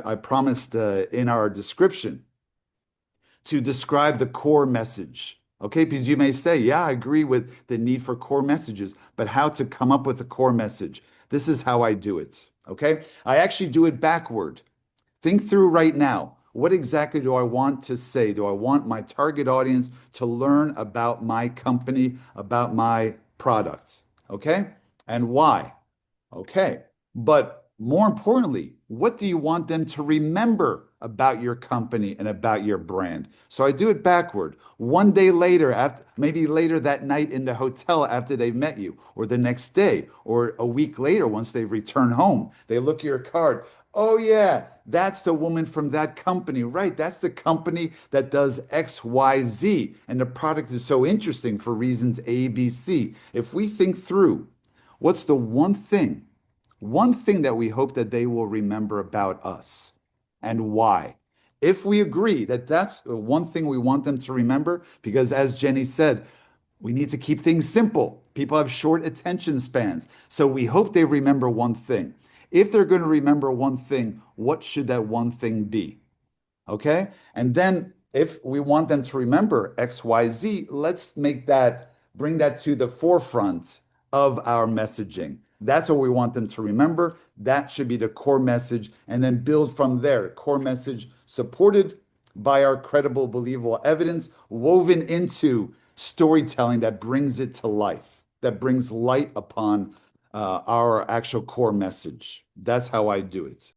I promised in our description to describe the core message. Okay, because you may say, yeah, I agree with the need for core messages, but how to come up with a core message? This is how I do it. Okay, I actually do it backward. Think through right now. What exactly do I want to say? Do I want my target audience to learn about my company, about my products? Okay, and why? Okay. But more importantly, what do you want them to remember about your company and about your brand? So I do it backward. One day later, after, maybe later that night in the hotel after they've met you, or the next day, or a week later once they return home, they look at your card. Oh, yeah, that's the woman from that company, right? That's the company that does XYZ. And the product is so interesting for reasons A, B, C. If we think through, what's the one thing that we hope that they will remember about us and why? If we agree that that's one thing we want them to remember, because as Jenny said, we need to keep things simple. People have short attention spans. So we hope they remember one thing. If they're going to remember one thing, what should that one thing be? Okay. And then if we want them to remember XYZ, let's bring that to the forefront of our messaging. That's what we want them to remember. That should be the core message, and then build from there. Core message supported by our credible, believable evidence, woven into storytelling that brings it to life, that brings light upon our actual core message. That's how I do it.